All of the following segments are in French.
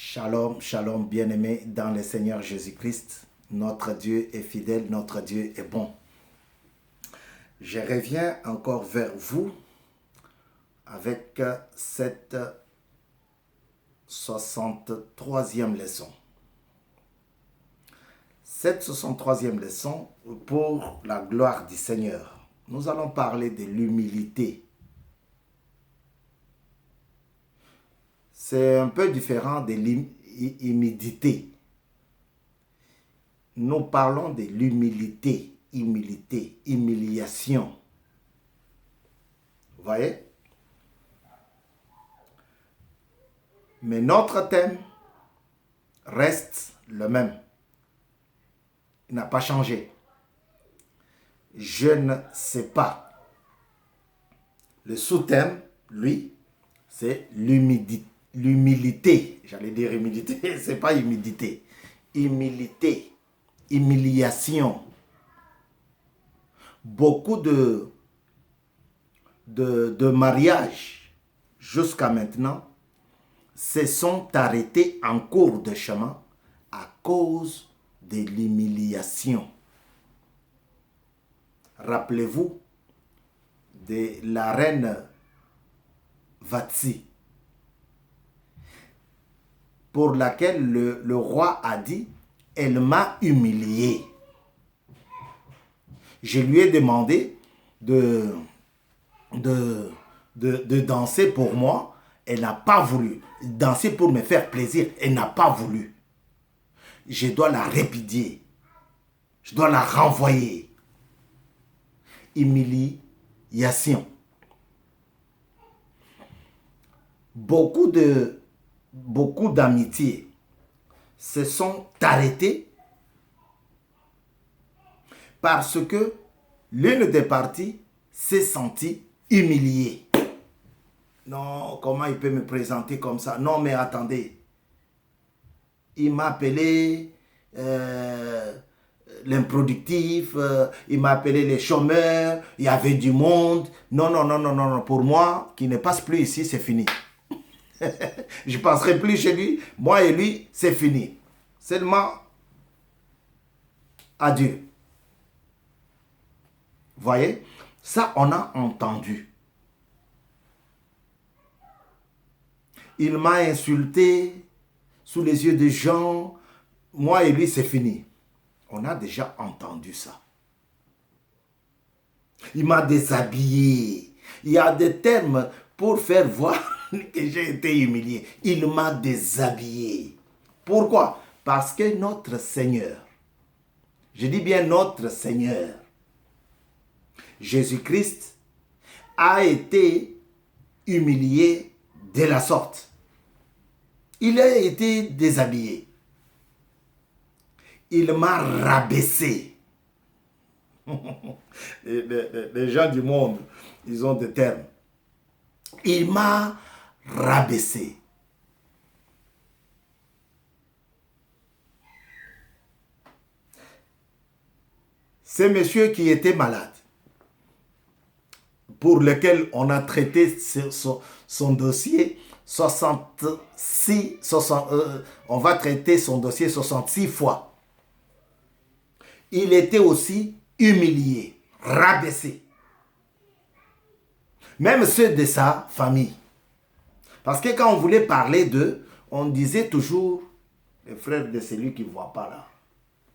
Shalom, shalom, bien-aimés dans le Seigneur Jésus-Christ. Notre Dieu est fidèle, notre Dieu est bon. Je reviens encore vers vous avec cette 63e leçon. Cette 63e leçon pour la gloire du Seigneur. Nous allons parler de l'humilité. C'est un peu différent de l'humilité. Nous parlons de l'humilité, humiliation. Vous voyez? Mais notre thème reste le même. Il n'a pas changé. Je ne sais pas. Le sous-thème, lui, c'est l'humilité. J'allais dire humilité, c'est pas humilité. Humilité, humiliation. Beaucoup de mariages jusqu'à maintenant se sont arrêtés en cours de chemin à cause de l'humiliation. Rappelez-vous de la reine Vatsi, pour laquelle le roi a dit « Elle m'a humilié ». Je lui ai demandé de danser pour moi. Elle n'a pas voulu. Danser pour me faire plaisir, elle n'a pas voulu. Je dois la répudier. Je dois la renvoyer. Humiliation. Beaucoup d'amitiés se sont arrêtées parce que l'une des parties s'est sentie humiliée. Non, comment il peut me présenter comme ça? Non, mais attendez. Il m'a appelé l'improductif, il m'a appelé les chômeurs, il y avait du monde. Non, non, non, non, non, non. Pour moi, qui ne passe plus ici, c'est fini. Je ne passerai plus chez lui. Moi et lui, c'est fini. Seulement, adieu. Vous voyez? Ça, on a entendu. Il m'a insulté sous les yeux des gens. Moi et lui, c'est fini. On a déjà entendu ça. Il m'a déshabillé. Il y a des termes pour faire voir que j'ai été humilié. Il m'a déshabillé. Pourquoi? Parce que notre Seigneur, je dis bien notre Seigneur, Jésus-Christ, a été humilié de la sorte. Il a été déshabillé. Il m'a rabaissé. Les gens du monde, ils ont des termes. Il m'a rabaissé. C'est monsieur qui était malade, pour lequel on a traité son dossier 60, on va traiter son dossier 66 fois. Il était aussi humilié, rabaissé. Même ceux de sa famille. Parce que quand on voulait parler d'eux, on disait toujours les frères de celui qui ne voit pas là.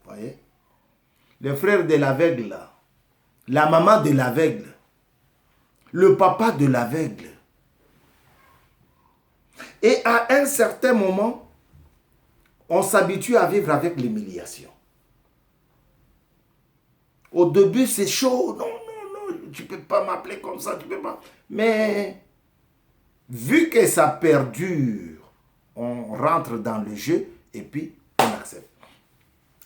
Vous voyez? Les frères de l'aveugle là. La maman de l'aveugle. Le papa de l'aveugle. Et à un certain moment, on s'habitue à vivre avec l'humiliation. Au début, c'est chaud. Non, non, non, tu ne peux pas m'appeler comme ça, tu peux pas. Mais, vu que ça perdure, on rentre dans le jeu et puis on accepte.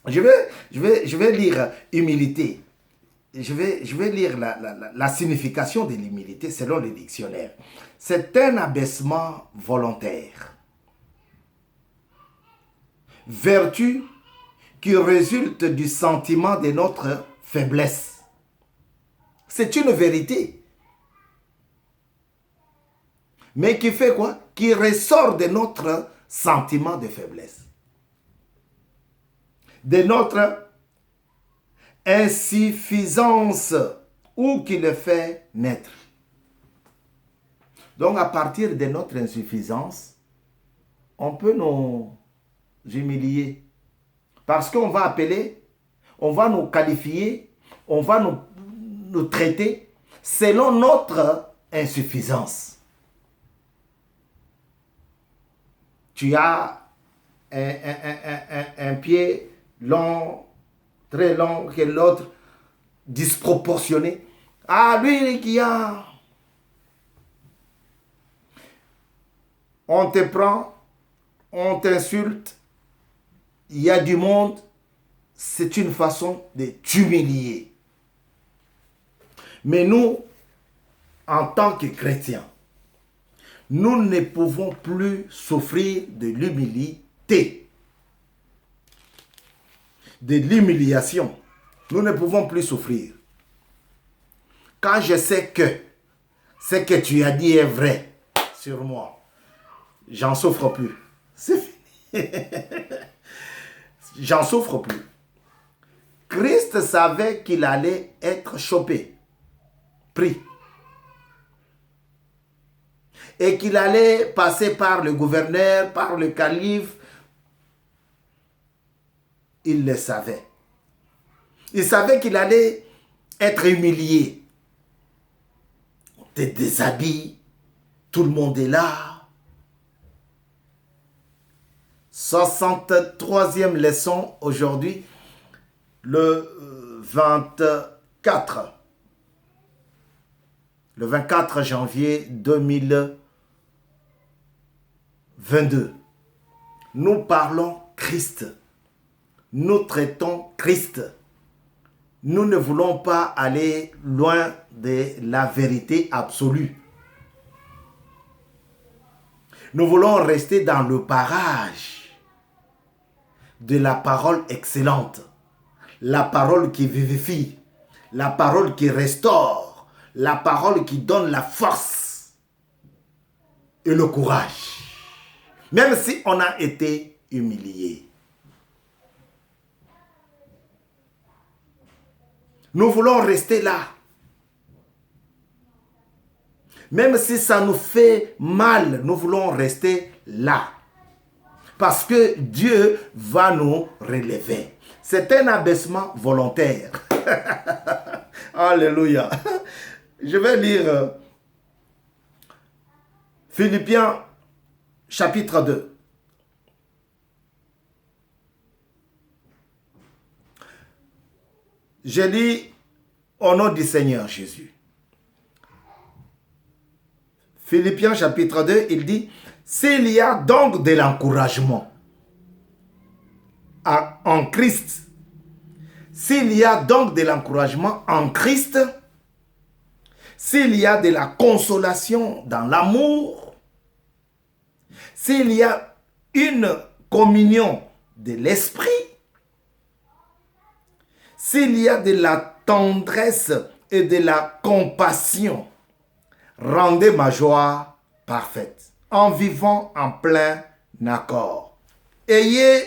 Je vais lire humilité. Je vais lire la signification de l'humilité selon le dictionnaire. C'est un abaissement volontaire. Vertu qui résulte du sentiment de notre faiblesse. C'est une vérité. Mais qui fait quoi? Qui ressort de notre sentiment de faiblesse, de notre insuffisance ou qui le fait naître. Donc à partir de notre insuffisance, on peut nous humilier. Parce qu'on va appeler, on va nous qualifier, on va nous traiter selon notre insuffisance. Tu as un pied long, très long que l'autre, disproportionné. Ah, lui qui a... On te prend, on t'insulte, il y a du monde, c'est une façon de t'humilier. Mais nous, en tant que chrétiens, nous ne pouvons plus souffrir de l'humilité, de l'humiliation. Nous ne pouvons plus souffrir. Quand je sais que ce que tu as dit est vrai sur moi, j'en souffre plus. C'est fini. J'en souffre plus. Christ savait qu'il allait être chopé, pris. Et qu'il allait passer par le gouverneur, par le calife. Il le savait. Il savait qu'il allait être humilié. On te déshabille, tout le monde est là. 63e leçon aujourd'hui, le 24 janvier 2022. Nous parlons Christ. Nous traitons Christ. Nous ne voulons pas aller loin de la vérité absolue. Nous voulons rester dans le parage de la parole excellente, la parole qui vivifie, la parole qui restaure, la parole qui donne la force et le courage, même si on a été humilié. Nous voulons rester là. Même si ça nous fait mal, nous voulons rester là. Parce que Dieu va nous relever. C'est un abaissement volontaire. Alléluia. Je vais lire Philippiens chapitre 2. Je lis au nom du Seigneur Jésus. Philippiens chapitre 2, il dit, s'il y a donc de l'encouragement en Christ, s'il y a donc de l'encouragement en Christ, s'il y a de la consolation dans l'amour, s'il y a une communion de l'esprit, s'il y a de la tendresse et de la compassion, rendez ma joie parfaite en vivant en plein accord. Ayez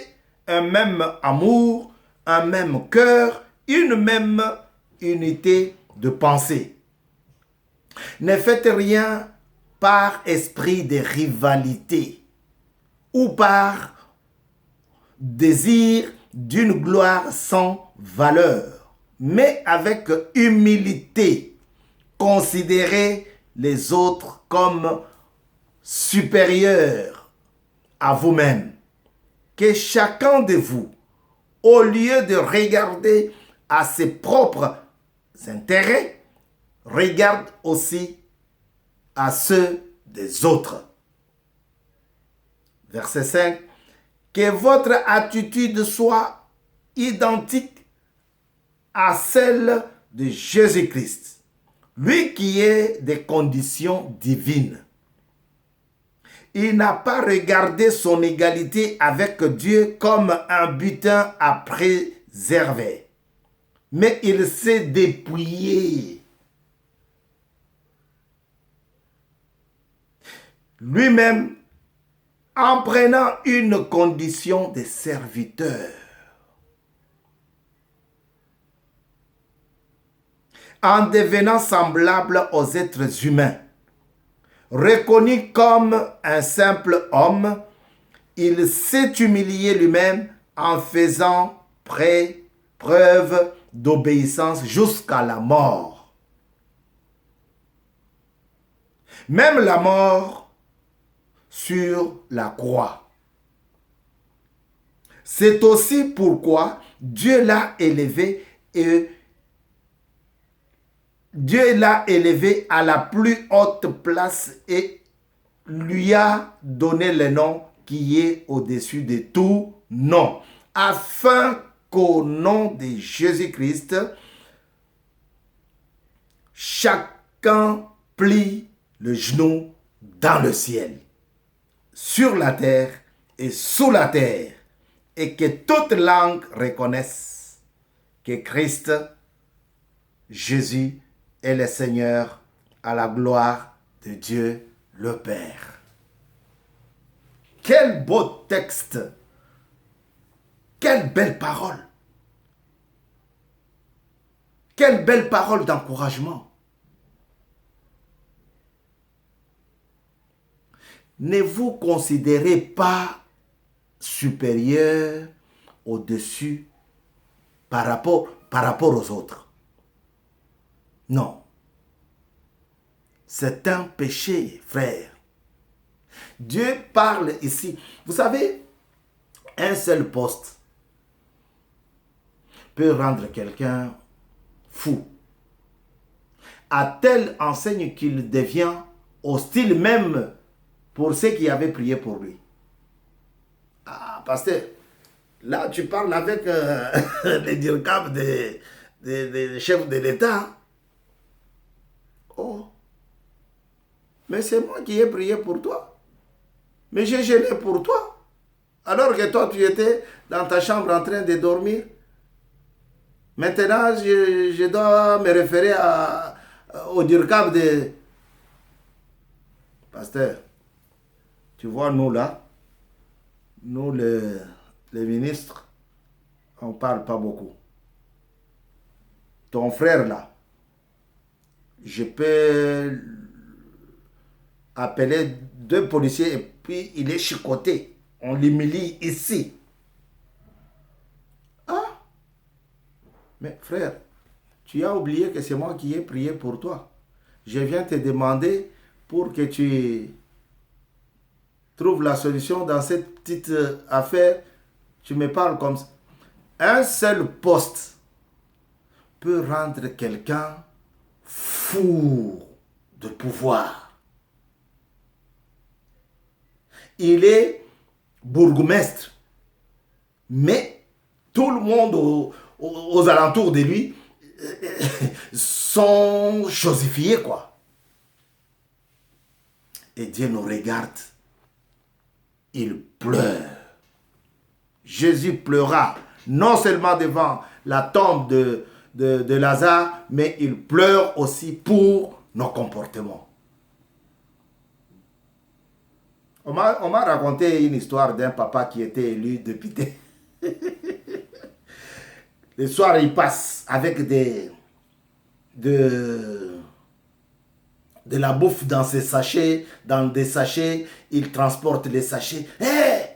un même amour, un même cœur, une même unité de pensée. Ne faites rien par esprit de rivalité ou par désir d'une gloire sans valeur, mais avec humilité, considérez les autres comme supérieurs à vous-même. Que chacun de vous, au lieu de regarder à ses propres intérêts, regarde aussi à ceux des autres. Verset 5. Que votre attitude soit identique à celle de Jésus-Christ, lui qui est des conditions divines. Il n'a pas regardé son égalité avec Dieu comme un butin à préserver, mais il s'est dépouillé lui-même en prenant une condition de serviteur, en devenant semblable aux êtres humains. Reconnu comme un simple homme, il s'est humilié lui-même en faisant preuve d'obéissance jusqu'à la mort. Même la mort sur la croix. C'est aussi pourquoi Dieu l'a élevé à la plus haute place et lui a donné le nom qui est au-dessus de tout nom, afin qu'au nom de Jésus-Christ, chacun plie le genou dans le ciel, sur la terre et sous la terre, et que toute langue reconnaisse que Christ, Jésus, est le Seigneur, à la gloire de Dieu le Père. Quel beau texte! Quelle belle parole! Quelle belle parole d'encouragement! Ne vous considérez pas supérieur, au-dessus, par rapport aux autres. Non. C'est un péché, frère. Dieu parle ici. Vous savez, un seul poste peut rendre quelqu'un fou. À telle enseigne qu'il devient hostile même pour ceux qui avaient prié pour lui. Ah, pasteur, là tu parles avec les dirigeants des chefs de l'État. Oh, mais c'est moi qui ai prié pour toi. Mais j'ai gêné pour toi. Alors que toi, tu étais dans ta chambre en train de dormir. Maintenant, je dois me référer au dirkab de... Pasteur, tu vois, nous là, nous les ministres, on ne parle pas beaucoup. Ton frère là, je peux appeler 2 policiers et puis il est chicoté. On l'humilie ici. Ah, mais frère, tu as oublié que c'est moi qui ai prié pour toi. Je viens te demander pour que tu trouves la solution dans cette petite affaire. Tu me parles comme ça. Un seul poste peut rendre quelqu'un fou de pouvoir. Il est bourgmestre, mais tout le monde aux alentours de lui sont chosifiés, quoi. Et Dieu nous regarde. Il pleure. Jésus pleura, non seulement devant la tombe de Lazare, mais il pleure aussi pour nos comportements. On m'a raconté une histoire d'un papa qui était élu député. Le soir, il passe avec de la bouffe dans ses sachets, dans des sachets, il transporte les sachets. Hey!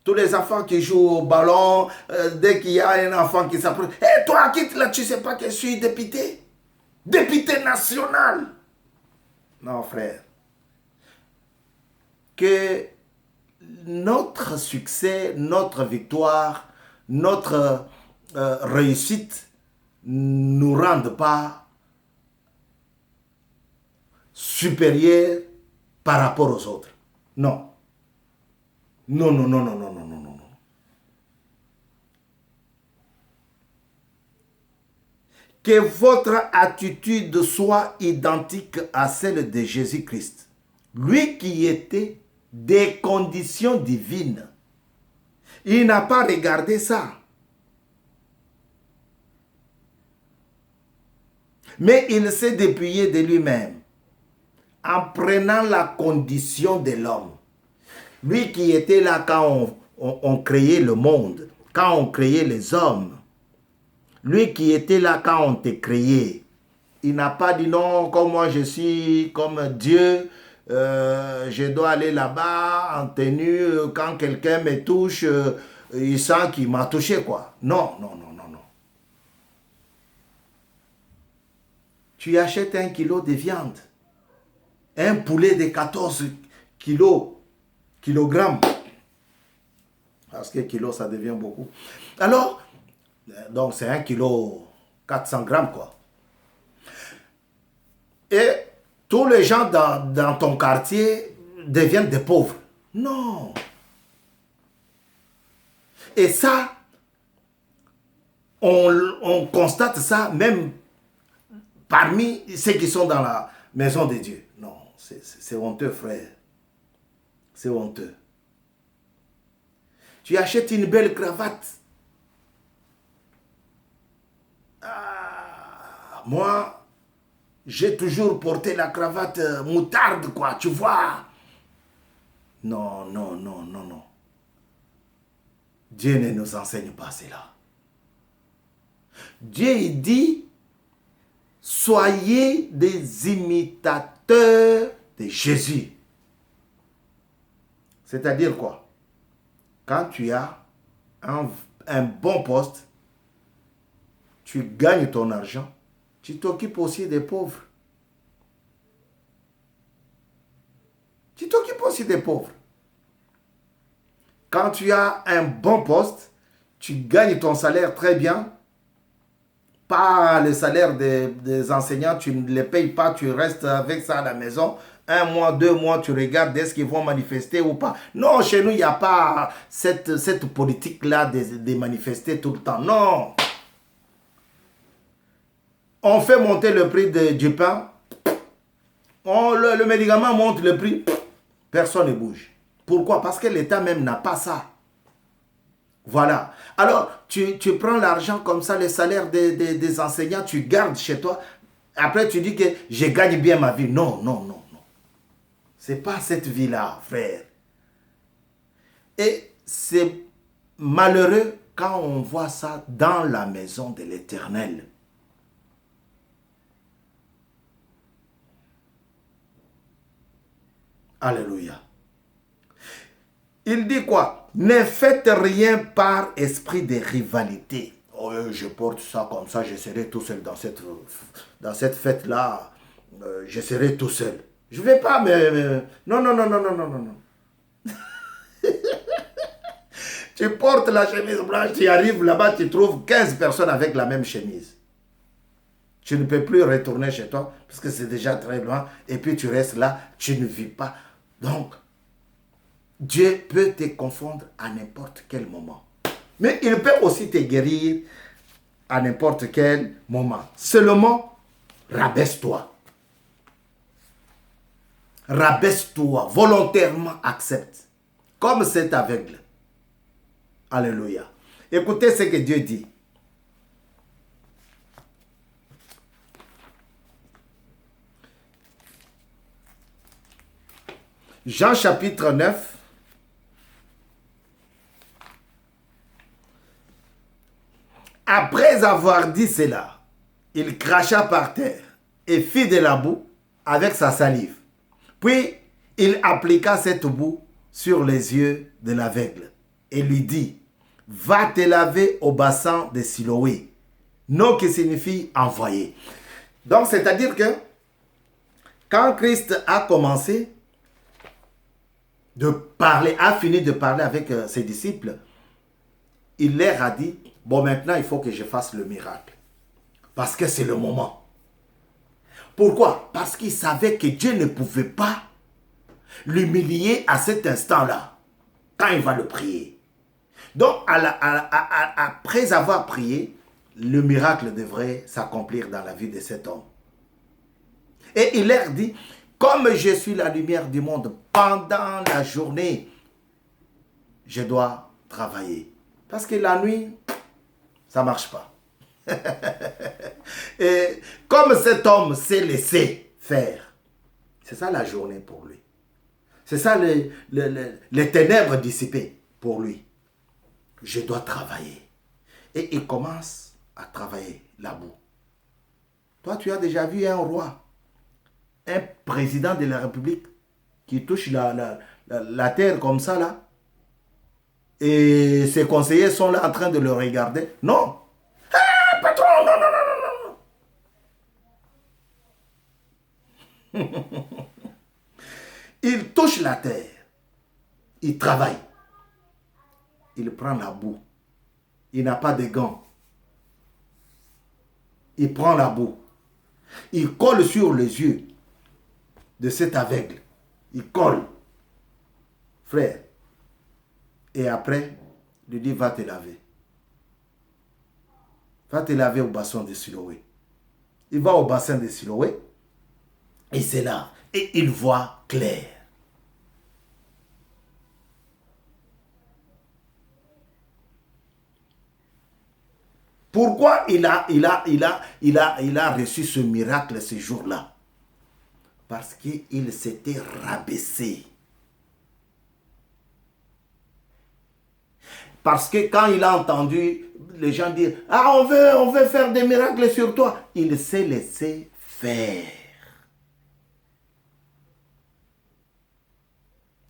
Tous les enfants qui jouent au ballon, dès qu'il y a un enfant qui s'approche, hey, toi, quitte là, tu ne sais pas que je suis député? Député national! Non, frère. Que notre succès, notre victoire, notre réussite ne nous rende pas supérieurs par rapport aux autres. Non. Non, non, non, non, non, non, non, non. Que votre attitude soit identique à celle de Jésus-Christ. Lui qui était des conditions divines. Il n'a pas regardé ça. Mais il s'est dépouillé de lui-même en prenant la condition de l'homme. Lui qui était là quand on créait le monde, quand on créait les hommes. Lui qui était là quand on t'a créé. Il n'a pas dit non, comme moi je suis comme Dieu, je dois aller là-bas en tenue, quand quelqu'un me touche, il sent qu'il m'a touché quoi. Non, non, non, non, non. Tu achètes 1 kilo de viande, un poulet de 14 kilogrammes, parce que kilo ça devient beaucoup. Alors, donc c'est 1 kilo 400 grammes quoi. Et tous les gens dans ton quartier deviennent des pauvres. Non. Et ça, on constate ça même parmi ceux qui sont dans la maison de Dieu. Non, c'est honteux, frère. C'est honteux. Tu achètes une belle cravate. Ah, moi, j'ai toujours porté la cravate moutarde, quoi, tu vois. Non, non, non, non, non. Dieu ne nous enseigne pas cela. Dieu il dit, soyez des imitateurs de Jésus. C'est-à-dire quoi? Quand tu as un bon poste, tu gagnes ton argent, tu t'occupes aussi des pauvres. Tu t'occupes aussi des pauvres. Quand tu as un bon poste, tu gagnes ton salaire très bien. Pas le salaire des enseignants, tu ne les payes pas, tu restes avec ça à la maison. 1 mois, 2 mois, tu regardes est-ce qu'ils vont manifester ou pas. Non, chez nous, il n'y a pas cette politique-là de manifester tout le temps. Non. On fait monter le prix du pain. Le médicament monte le prix. Personne ne bouge. Pourquoi? Parce que l'État même n'a pas ça. Voilà. Alors, tu prends l'argent comme ça, le salaire des enseignants, tu gardes chez toi. Après, tu dis que je gagne bien ma vie. Non, non, non, non. Ce n'est pas cette vie-là, frère. Et c'est malheureux quand on voit ça dans la maison de l'Éternel. Alléluia. Il dit quoi? Ne faites rien par esprit de rivalité. Oh, je porte ça comme ça, je serai tout seul dans cette fête-là. Je serai tout seul. Je ne vais pas, non, non, non, non, non, non, non, non. Tu portes la chemise blanche, tu arrives là-bas, tu trouves 15 personnes avec la même chemise. Tu ne peux plus retourner chez toi parce que c'est déjà très loin. Et puis tu restes là, tu ne vis pas. Donc, Dieu peut te confondre à n'importe quel moment. Mais il peut aussi te guérir à n'importe quel moment. Seulement, rabaisse-toi. Rabaisse-toi, volontairement accepte. Comme cet aveugle. Alléluia. Écoutez ce que Dieu dit. Jean chapitre 9. Après avoir dit cela, il cracha par terre et fit de la boue avec sa salive. Puis il appliqua cette boue sur les yeux de l'aveugle et lui dit, va te laver au bassin de Siloé. Nom qui signifie envoyé. Donc c'est-à-dire que quand Christ a commencé de parler, a fini de parler avec ses disciples, il leur a dit, bon maintenant il faut que je fasse le miracle. Parce que c'est le moment. Pourquoi? Parce qu'il savait que Dieu ne pouvait pas l'humilier à cet instant-là, quand il va le prier. Donc, après avoir prié, le miracle devrait s'accomplir dans la vie de cet homme. Et il leur dit, comme je suis la lumière du monde, pendant la journée, je dois travailler. Parce que la nuit, ça ne marche pas. Et comme cet homme s'est laissé faire, c'est ça la journée pour lui. C'est ça les ténèbres dissipées pour lui. Je dois travailler. Et il commence à travailler la boue. Toi, tu as déjà vu un roi, un président de la République qui touche la terre comme ça, là, et ses conseillers sont là en train de le regarder. Non. Ah, patron, non, non, non, non. Il touche la terre. Il travaille. Il prend la boue. Il n'a pas de gants. Il prend la boue. Il colle sur les yeux de cet aveugle. Il colle. Frère. Et après, il lui dit, va te laver. Va te laver au bassin de Siloé. Il va au bassin de Siloé. Et c'est là. Et il voit clair. Pourquoi il a reçu ce miracle ce jour-là? Parce qu'il s'était rabaissé. Parce que quand il a entendu les gens dire « Ah, on veut faire des miracles sur toi », il s'est laissé faire.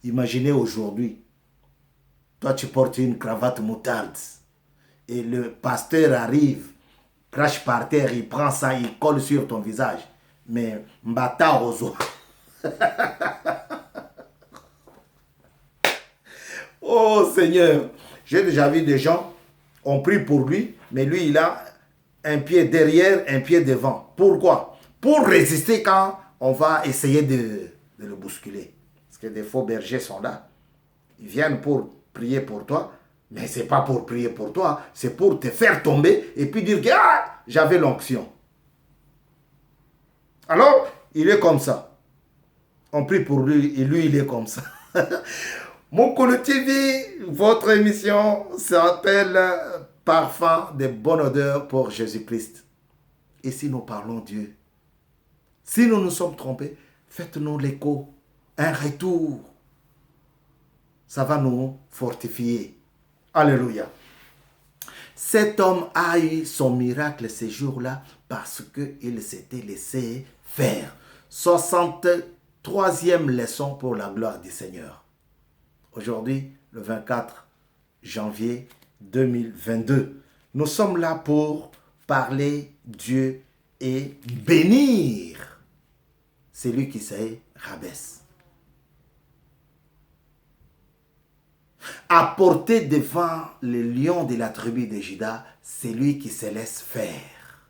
Imaginez aujourd'hui, toi tu portes une cravate moutarde et le pasteur arrive, crache par terre, il prend ça, il colle sur ton visage. Mais mbata rozo. Oh Seigneur, j'ai déjà vu des gens, on prie pour lui, mais lui il a un pied derrière, un pied devant. Pourquoi? Pour résister quand on va essayer de le bousculer. Parce que des faux bergers sont là. Ils viennent pour prier pour toi, mais ce n'est pas pour prier pour toi, c'est pour te faire tomber et puis dire que ah, j'avais l'onction. Alors, il est comme ça. On prie pour lui et lui, il est comme ça. Moukoulou TV, votre émission s'appelle Parfum de bonne odeur pour Jésus-Christ. Et si nous parlons Dieu, si nous nous sommes trompés, faites-nous l'écho, un retour. Ça va nous fortifier. Alléluia. Cet homme a eu son miracle ce jour-là parce qu'il s'était laissé faire. 63e leçon pour la gloire du Seigneur. Aujourd'hui, le 24 janvier 2022. Nous sommes là pour parler Dieu et bénir celui qui se rabaisse. Apporter devant le lion de la tribu de Juda celui qui se laisse faire.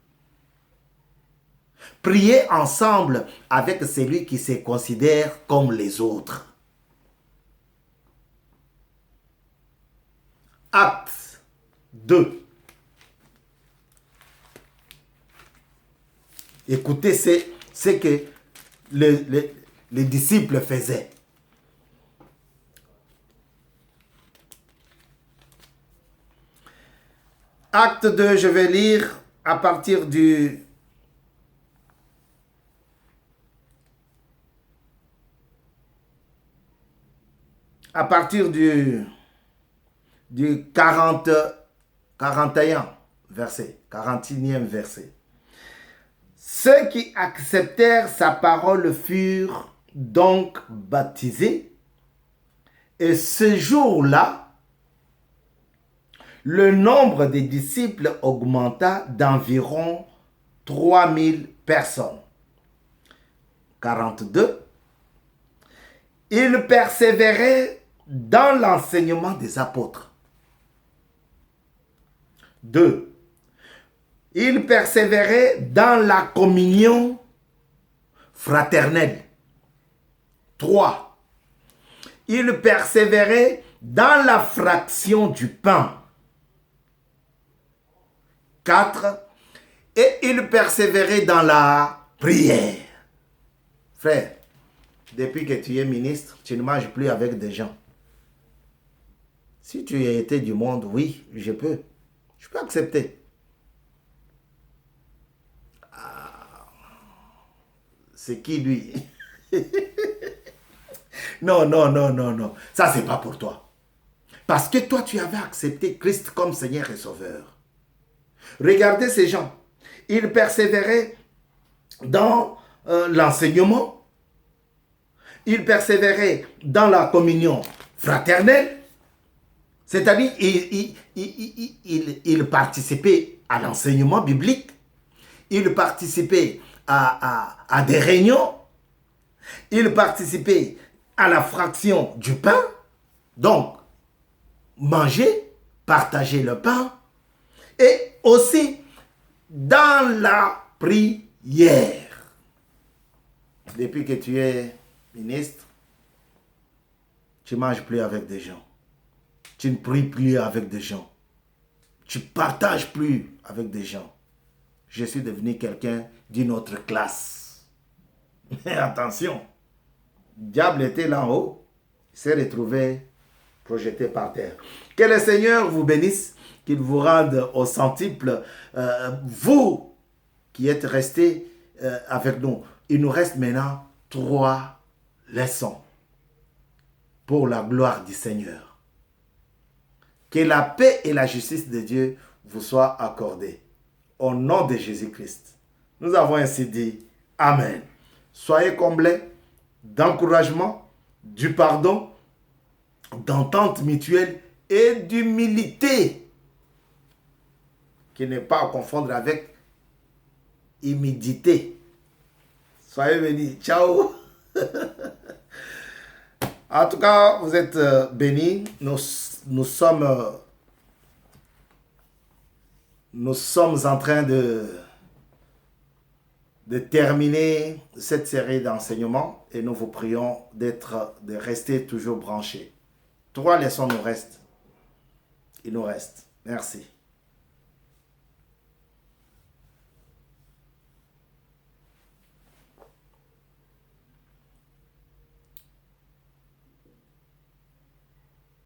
Prier ensemble avec celui qui se considère comme les autres. Acte 2. Écoutez ce que les disciples faisaient. Acte 2, je vais lire à partir du du 41 verset, 41e verset. Ceux qui acceptèrent sa parole furent donc baptisés. Et ce jour-là, le nombre des disciples augmenta d'environ 3000 personnes. 42. Ils persévéraient dans l'enseignement des apôtres. 2. Ils persévéraient dans la communion fraternelle. 3. Ils persévéraient dans la fraction du pain. 4. Et ils persévéraient dans la prière. Frère, depuis que tu es ministre, tu ne manges plus avec des gens. Si tu étais du monde, oui, je peux accepter. C'est qui lui? Non, non, non, non, non. Ça, c'est pas pour toi. Parce que toi, tu avais accepté Christ comme Seigneur et Sauveur. Regardez ces gens. Ils persévéraient dans l'enseignement. Ils persévéraient dans la communion fraternelle. C'est-à-dire, ils participaient à l'enseignement biblique. Ils participaient à des réunions. Ils participaient à la fraction du pain. Donc, manger, partager le pain. Et aussi dans la prière. Depuis que tu es ministre, tu ne manges plus avec des gens. Tu ne pries plus avec des gens. Tu ne partages plus avec des gens. Je suis devenu quelqu'un d'une autre classe. Mais attention, le diable était là en haut. Il s'est retrouvé projeté par terre. Que le Seigneur vous bénisse, qu'il vous rende au centuple. Vous qui êtes restés avec nous, il nous reste maintenant 3 leçons pour la gloire du Seigneur. Que la paix et la justice de Dieu vous soient accordées. Au nom de Jésus-Christ. Nous avons ainsi dit Amen. Soyez comblés d'encouragement, du pardon, d'entente mutuelle et d'humilité, qui n'est pas à confondre avec humidité. Soyez bénis. Ciao. En tout cas, vous êtes bénis. Nous sommes en train de terminer cette série d'enseignements et nous vous prions de rester toujours branchés. 3 leçons nous restent. Il nous reste. Merci.